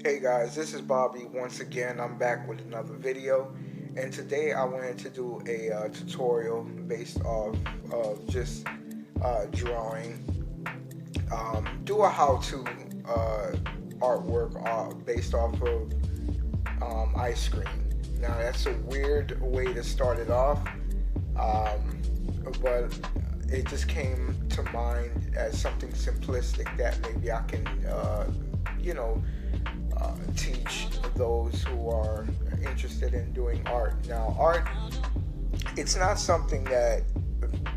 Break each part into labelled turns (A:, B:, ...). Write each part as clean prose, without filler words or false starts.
A: Hey guys, this is Bobby. Once again, I'm back with another video, and today I wanted to do a tutorial based off of just drawing. Do a how-to artwork based off of ice cream. Now that's a weird way to start it off, but it just came to mind as something simplistic that maybe I can, you know teach those who are interested in doing art. Now, art, it's not something that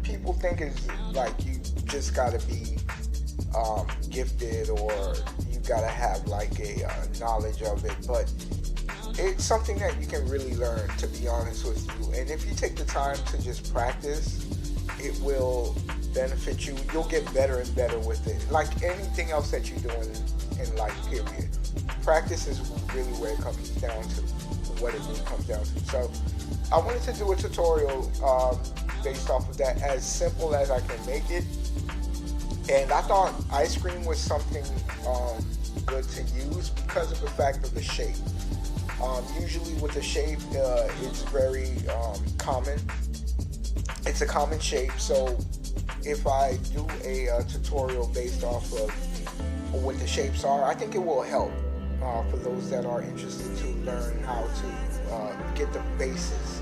A: people think is like you just gotta be gifted or you gotta have like a knowledge of it, but it's something that you can really learn, to be honest with you. And if you take the time to just practice, it will benefit you. You'll get better and better with it. Like anything else that you do in life, period. Practice is really where it comes down to, what it really comes down to. So I wanted to do a tutorial based off of that, as simple as I can make it. And I thought ice cream was something good to use because of the fact of the shape. Usually with the shape, it's very common. It's a common shape, so if I do a tutorial based off of what the shapes are, I think it will help for those that are interested to learn how to get the basis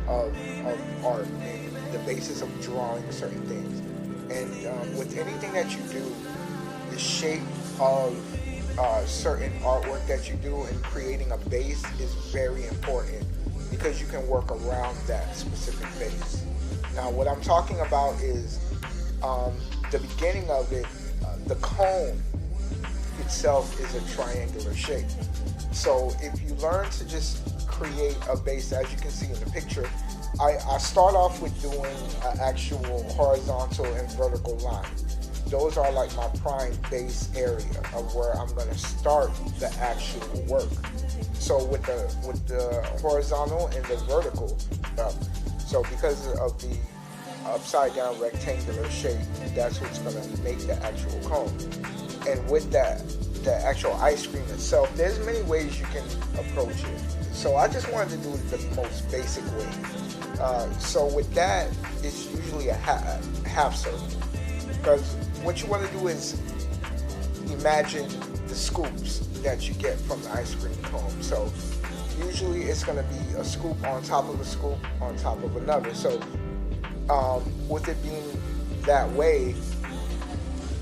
A: of art and the basis of drawing certain things. And with anything that you do, the shape of certain artwork that you do and creating a base is very important, because you can work around that specific base. Now, what I'm talking about is the beginning of it. The cone itself is a triangular shape. So if you learn to just create a base, as you can see in the picture, I start off with doing an actual horizontal and vertical line. Those are like my prime base area of where I'm going to start the actual work. So with the horizontal and the vertical, so because of the upside down rectangular shape, that's what's going to make the actual cone. And with that, the actual ice cream itself, there's many ways you can approach it. So I just wanted to do it the most basic way. So with that, it's usually a half circle, because what you want to do is imagine the scoops that you get from the ice cream cone. So usually it's going to be a scoop on top of a scoop on top of another. So with it being that way,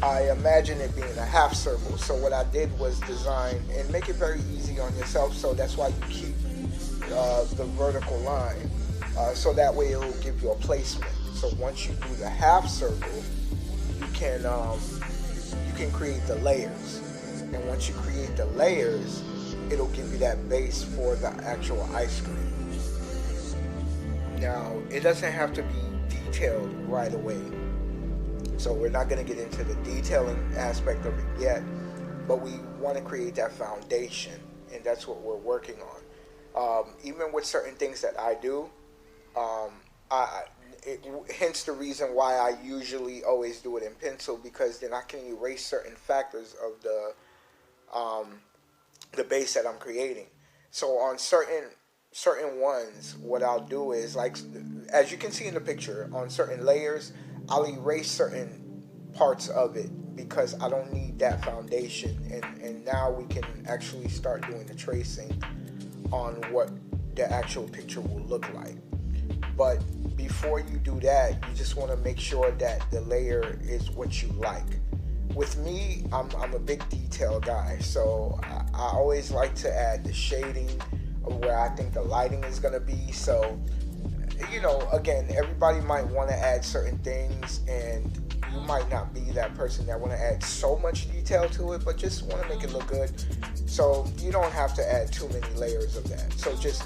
A: I imagine it being a half circle. So what I did was design and make it very easy on yourself. So that's why you keep the vertical line, so that way it will give you a placement. So once you do the half circle, you can create the layers. And once you create the layers, it'll give you that base for the actual ice cream. Now, it doesn't have to be detailed right away, so we're not going to get into the detailing aspect of it yet, but we want to create that foundation, and that's what we're working on. Even with certain things that I do, hence the reason why I usually always do it in pencil, because then I can erase certain factors of the base that I'm creating. So on certain ones, what I'll do is, like, as you can see in the picture, on certain layers, I'll erase certain parts of it because I don't need that foundation. And now we can actually start doing the tracing on what the actual picture will look like. But before you do that, you just want to make sure that the layer is what you like. With me, I'm a big detail guy, so I always like to add the shading of where I think the lighting is going to be. So, again, everybody might want to add certain things, and you might not be that person that want to add so much detail to it, but just want to make it look good. So you don't have to add too many layers of that. So just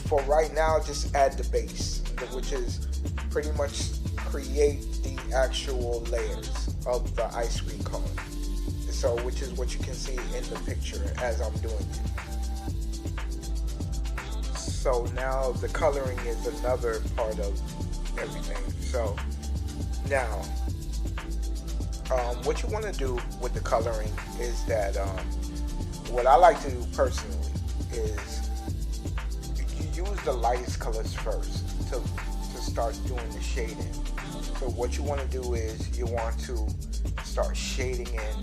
A: for right now, just add the base, which is pretty much create the actual layers of the ice cream cone. So, which is what you can see in the picture as I'm doing it. So now the coloring is another part of everything. So now, what you want to do with the coloring is that what I like to do personally is you use the lightest colors first to start doing the shading. So what you want to do is you want to start shading in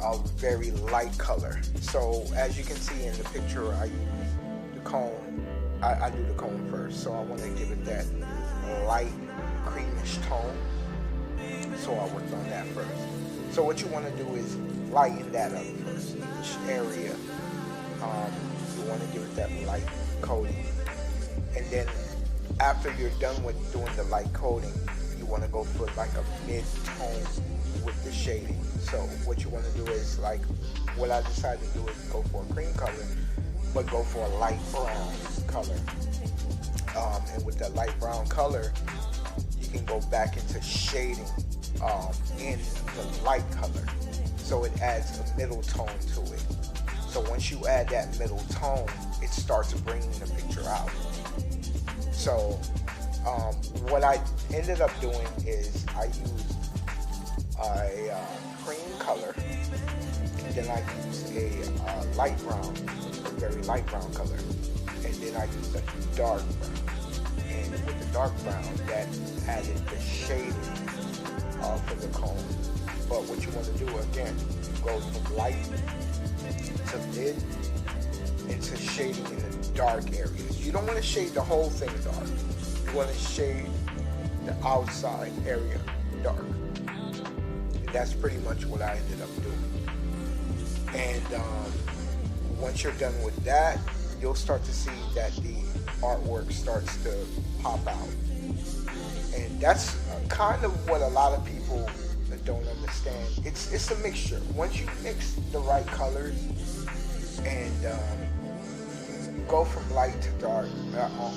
A: a very light color. So as you can see in the picture, I use the cone. I do the cone first. So I want to give it that light creamish tone. So I worked on that first. So what you want to do is lighten that up first. Each area, you want to give it that light coating. And then after you're done with doing the light coating, you want to go for like a mid-tone with the shading. So what you want to do is, like what I decided to do is go for a cream color, but go for a light brown color. And with that light brown color, you can go back into shading in the light color. So it adds a middle tone to it. So once you add that middle tone, it starts bringing the picture out. So what I ended up doing is I used a cream color, and then I used a light brown, a very light brown color, and then I used a dark brown. And with the dark brown, that added the shading for the cone. But what you want to do again, you go from light to mid into shading in the dark areas. You don't want to shade the whole thing dark. You want to shade the outside area dark. And that's pretty much what I ended up doing. And once you're done with that, you'll start to see that the artwork starts to pop out. And that's kind of what a lot of people don't understand. It's a mixture. Once you mix the right colors and go from light to dark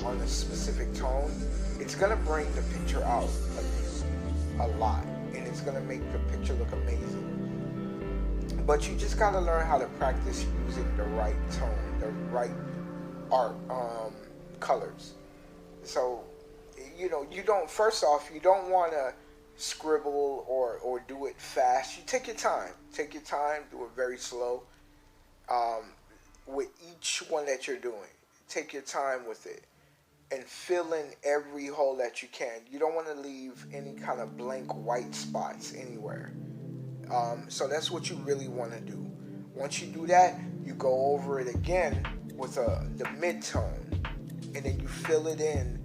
A: on a specific tone, it's gonna bring the picture out a lot, and it's gonna make the picture look amazing. But you just gotta learn how to practice using the right tone, the right art colors. So you don't, first off, you don't want to scribble or do it fast. You take your time, do it very slow. With each one that you're doing, take your time with it and fill in every hole that you can. You don't want to leave any kind of blank white spots anywhere. So that's what you really want to do. Once you do that, you go over it again with the mid-tone, and then you fill it in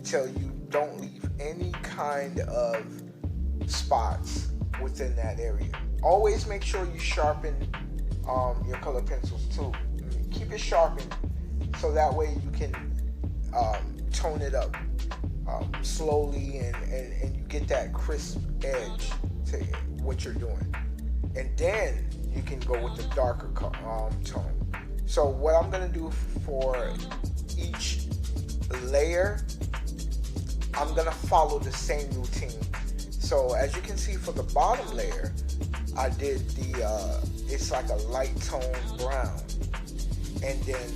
A: till you don't leave any kind of spots within that area. Always make sure you sharpen your color pencils too. Keep it sharpened so that way you can tone it up slowly, and you get that crisp edge to what you're doing. And then you can go with the darker tone. So what I'm going to do for each layer, I'm going to follow the same routine. So as you can see for the bottom layer, I did it's like a light tone brown. And then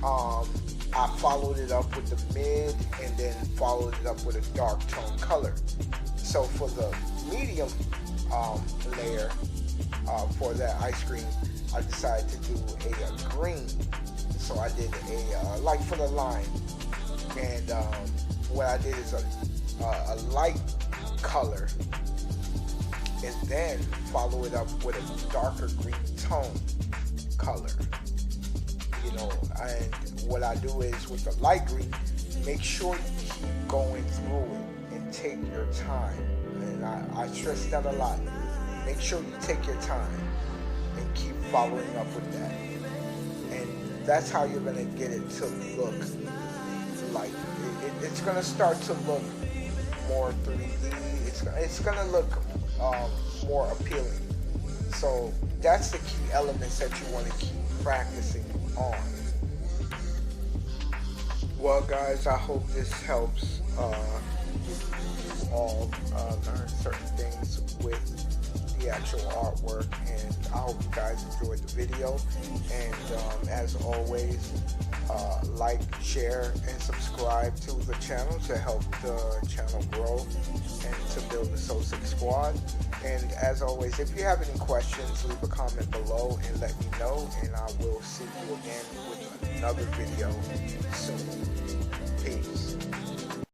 A: I followed it up with the mid, and then followed it up with a dark tone color. So for the medium layer, for that ice cream, I decided to do a green. So I did a like for the line, and what I did is a light color, and then follow it up with a darker green tone color. And what I do is with the light green, make sure you keep going through it and take your time. And I stress that a lot. Make sure you take your time and keep following up with that. And that's how you're going to get it to look like, it's going to start to look more 3D. It's going to look more appealing. So that's the key elements that you want to keep practicing on. Well, guys, I hope this helps you all learn certain things with the actual artwork. And I hope you guys enjoyed the video. And as always, like, share, and subscribe to the channel to help the channel grow and to build the Soul 6 squad. And as always, if you have any questions, leave a comment below and let me know, and I will see you again with another video soon.